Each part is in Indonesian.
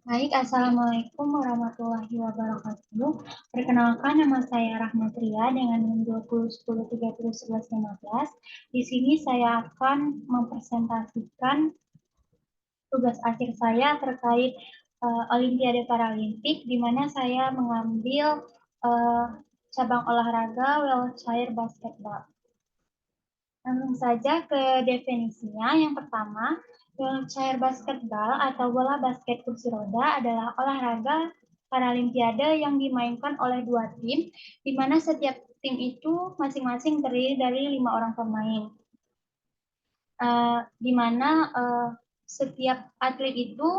Baik, Assalamualaikum warahmatullahi wabarakatuh. Perkenalkan, nama saya Rahmatria dengan NIM 2010301115. Di sini saya akan mempresentasikan tugas akhir saya terkait Olimpiade Paralimpik, di mana saya mengambil uh, cabang olahraga wheelchair basketball. Langsung saja ke definisinya. Yang pertama, wheelchair basketball atau bola basket kursi roda adalah olahraga paralimpiade yang dimainkan oleh dua tim, di mana setiap tim itu masing-masing terdiri dari 5 orang pemain. Di mana setiap atlet itu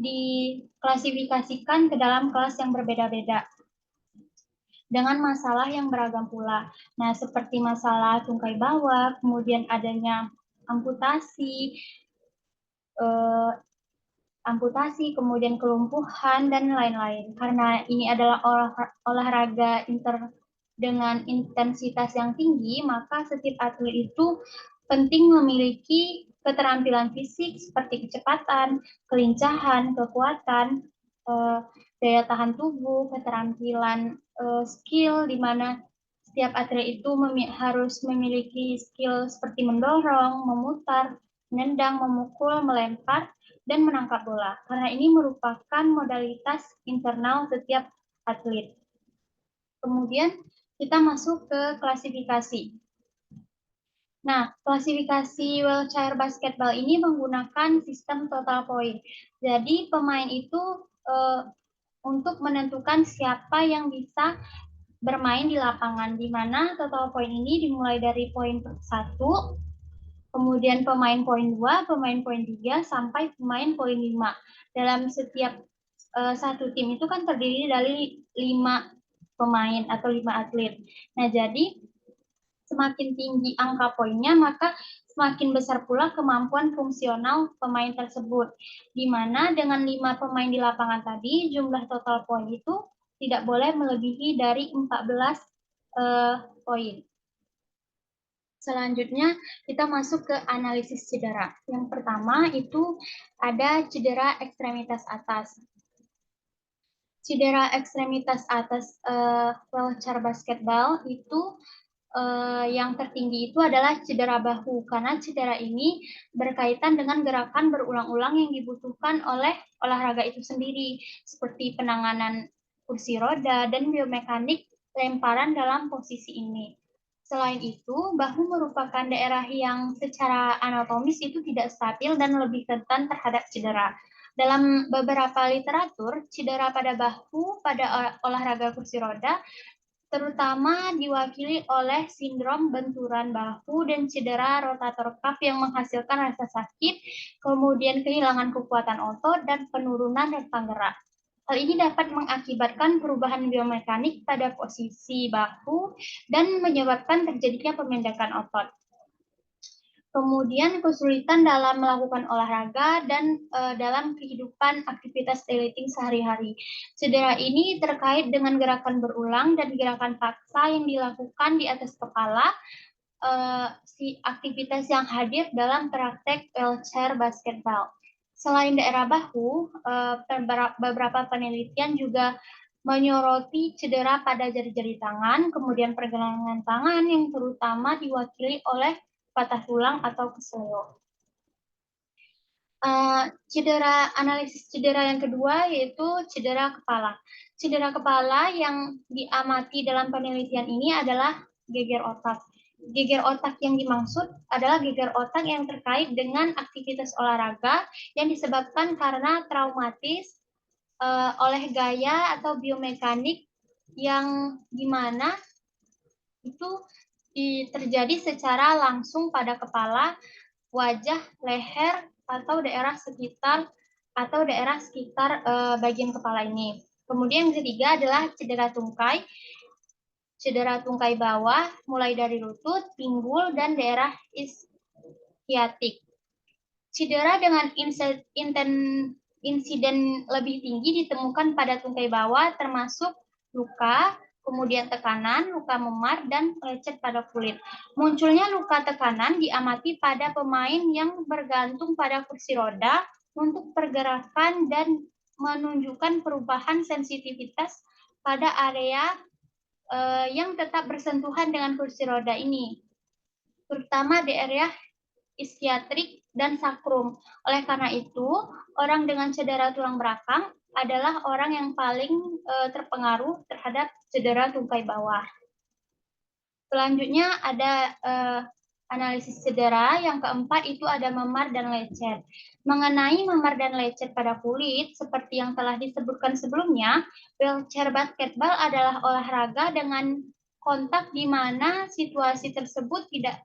diklasifikasikan ke dalam kelas yang berbeda-beda dengan masalah yang beragam pula. Nah, seperti masalah tungkai bawah, kemudian adanya amputasi, eh, kemudian kelumpuhan, dan lain-lain. Karena ini adalah olahraga dengan intensitas yang tinggi, maka setiap atlet itu penting memiliki keterampilan fisik seperti kecepatan, kelincahan, kekuatan, eh, daya tahan tubuh, keterampilan skill, di mana setiap atlet itu harus memiliki skill seperti mendorong, memutar, menendang, memukul, melempar, dan menangkap bola. Karena ini merupakan modalitas internal setiap atlet. Kemudian kita masuk ke klasifikasi. Nah, klasifikasi wheelchair basketball ini menggunakan sistem total point. Jadi pemain itu untuk menentukan siapa yang bisa bermain di lapangan, di mana total point ini dimulai dari poin 1, kemudian pemain poin 2, pemain poin 3, sampai pemain poin 5. Dalam setiap satu tim itu kan terdiri dari 5 pemain atau 5 atlet. Nah, jadi semakin tinggi angka poinnya, maka semakin besar pula kemampuan fungsional pemain tersebut. Di mana dengan 5 pemain di lapangan tadi, jumlah total poin itu tidak boleh melebihi dari 14 poin. Selanjutnya kita masuk ke analisis cedera. Yang pertama itu ada cedera ekstremitas atas. Cedera ekstremitas atas wheelchair basketball itu yang tertinggi itu adalah cedera bahu, karena cedera ini berkaitan dengan gerakan berulang-ulang yang dibutuhkan oleh olahraga itu sendiri, seperti penanganan kursi roda dan biomekanik lemparan dalam posisi ini. Selain itu, bahu merupakan daerah yang secara anatomis itu tidak stabil dan lebih rentan terhadap cedera. Dalam beberapa literatur, cedera pada bahu pada olahraga kursi roda terutama diwakili oleh sindrom benturan bahu dan cedera rotator cuff yang menghasilkan rasa sakit, kemudian kehilangan kekuatan otot, dan penurunan rentang gerak. Hal ini dapat mengakibatkan perubahan biomekanik pada posisi bahu dan menyebabkan terjadinya pemendekan otot. Kemudian kesulitan dalam melakukan olahraga dan dalam kehidupan aktivitas daily sehari-hari. Cedera ini terkait dengan gerakan berulang dan gerakan paksa yang dilakukan di atas kepala, si aktivitas yang hadir dalam praktek wheelchair basketball. Selain daerah bahu, beberapa penelitian juga menyoroti cedera pada jari-jari tangan, kemudian pergelangan tangan yang terutama diwakili oleh patah tulang atau keselio. Analisis cedera yang kedua yaitu cedera kepala. Cedera kepala yang diamati dalam penelitian ini adalah geger otak. Geger otak yang dimaksud adalah geger otak yang terkait dengan aktivitas olahraga yang disebabkan karena traumatis oleh gaya atau biomekanik yang dimana itu terjadi secara langsung pada kepala, wajah, leher, atau daerah sekitar bagian kepala ini. Kemudian yang ketiga adalah cedera tungkai. Cedera tungkai bawah mulai dari lutut, pinggul, dan daerah ischiatik. Cedera dengan insiden lebih tinggi ditemukan pada tungkai bawah, termasuk luka, kemudian tekanan, luka memar, dan lecet pada kulit. Munculnya luka tekanan diamati pada pemain yang bergantung pada kursi roda untuk pergerakan dan menunjukkan perubahan sensitivitas pada area yang tetap bersentuhan dengan kursi roda ini, terutama di area iskiatrik dan sakrum. Oleh karena itu, orang dengan cedera tulang belakang adalah orang yang paling terpengaruh terhadap cedera tungkai bawah. Selanjutnya ada analisis cedera. Yang keempat itu ada memar dan lecet. Mengenai memar dan lecet pada kulit, seperti yang telah disebutkan sebelumnya, wheelchair basketball adalah olahraga dengan kontak di mana situasi tersebut tidak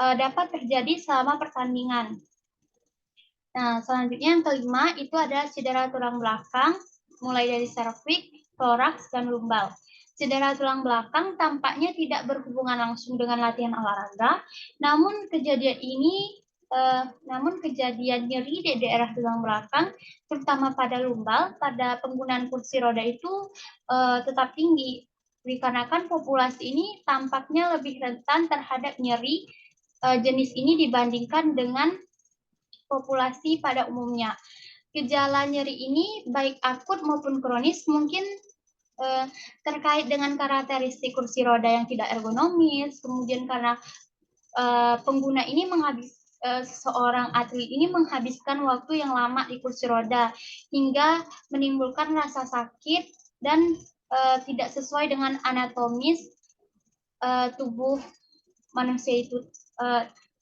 dapat terjadi selama pertandingan. Nah, selanjutnya yang kelima itu ada cedera tulang belakang, mulai dari serviks, toraks, dan lumbal. Cedera tulang belakang tampaknya tidak berhubungan langsung dengan latihan olahraga, namun kejadian nyeri di daerah tulang belakang, terutama pada lumbal, pada penggunaan kursi roda itu tetap tinggi. Dikarenakan populasi ini tampaknya lebih rentan terhadap nyeri jenis ini dibandingkan dengan populasi pada umumnya. Gejala nyeri ini baik akut maupun kronis mungkin terkait dengan karakteristik kursi roda yang tidak ergonomis, kemudian karena pengguna ini seorang atlet ini menghabiskan waktu yang lama di kursi roda hingga menimbulkan rasa sakit dan tidak sesuai dengan anatomis tubuh manusia itu,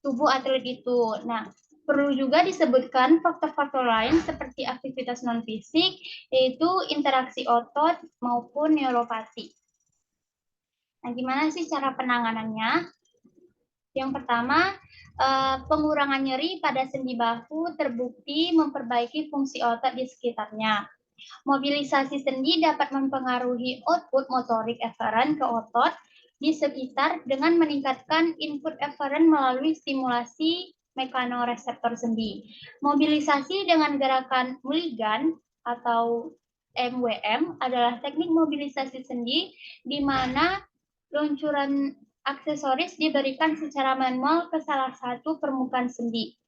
tubuh atlet itu. Nah, perlu juga disebutkan faktor-faktor lain seperti aktivitas non-fisik, yaitu interaksi otot maupun neuropati. Nah, gimana sih cara penanganannya? Yang pertama, pengurangan nyeri pada sendi bahu terbukti memperbaiki fungsi otot di sekitarnya. Mobilisasi sendi dapat mempengaruhi output motorik eferen ke otot di sekitar dengan meningkatkan input eferen melalui stimulasi mekanoreseptor sendi. Mobilisasi dengan gerakan Mulligan atau MWM adalah teknik mobilisasi sendi di mana luncuran aksesoris diberikan secara manual ke salah satu permukaan sendi.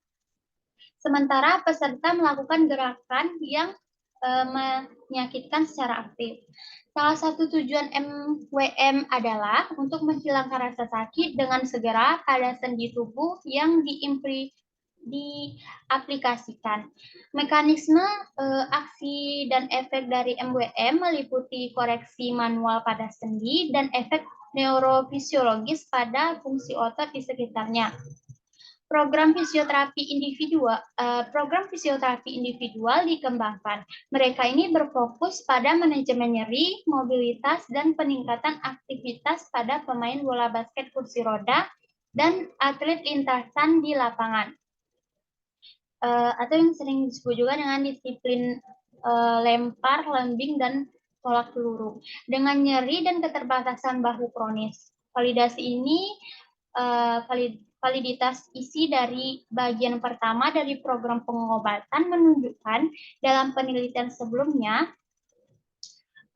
Sementara peserta melakukan gerakan yang menyakitkan secara aktif. Salah satu tujuan MWM adalah untuk menghilangkan rasa sakit dengan segera pada sendi tubuh yang diaplikasikan. Mekanisme aksi dan efek dari MWM meliputi koreksi manual pada sendi dan efek neurofisiologis pada fungsi otot di sekitarnya. Program fisioterapi individual dikembangkan. Mereka ini berfokus pada manajemen nyeri, mobilitas, dan peningkatan aktivitas pada pemain bola basket kursi roda dan atlet lintasan di lapangan. Atau yang sering disebut juga dengan disiplin lempar, lembing, dan tolak peluru. Dengan nyeri dan keterbatasan bahu kronis. Validasi ini validitas isi dari bagian pertama dari program pengobatan menunjukkan dalam penelitian sebelumnya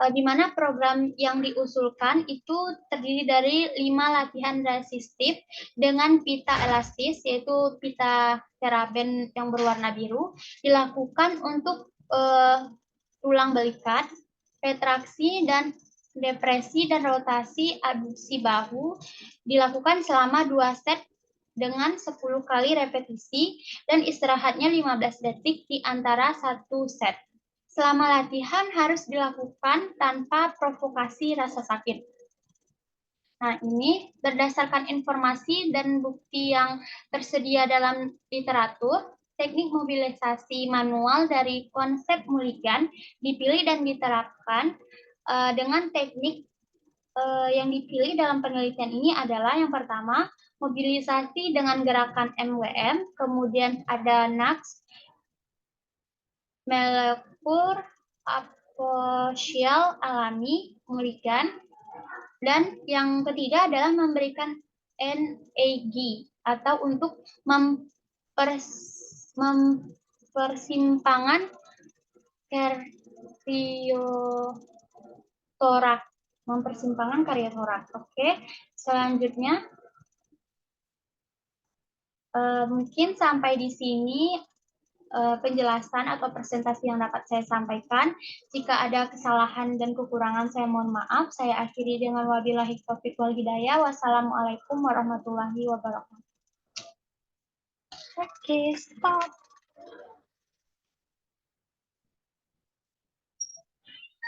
di mana program yang diusulkan itu terdiri dari 5 latihan resistif dengan pita elastis, yaitu pita teraben yang berwarna biru, dilakukan untuk tulang belikat, retraksi dan depresi dan rotasi abduksi bahu dilakukan selama 2 set dengan 10 kali repetisi dan istirahatnya 15 detik di antara satu set. Selama latihan harus dilakukan tanpa provokasi rasa sakit. Nah, ini berdasarkan informasi dan bukti yang tersedia dalam literatur, teknik mobilisasi manual dari konsep Mulligan dipilih dan diterapkan dengan teknik yang dipilih dalam penelitian ini adalah yang pertama, mobilisasi dengan gerakan MWM, kemudian ada NAX, molekul aposial alami, Mulligan, dan yang ketiga adalah memberikan NAG atau untuk mempersimpangan karyotorak, Oke, selanjutnya mungkin sampai di sini penjelasan atau presentasi yang dapat saya sampaikan. Jika ada kesalahan dan kekurangan, saya mohon maaf. Saya akhiri dengan wabillahi taufiq wal hidayah. Wassalamualaikum warahmatullahi wabarakatuh. Oke, stop.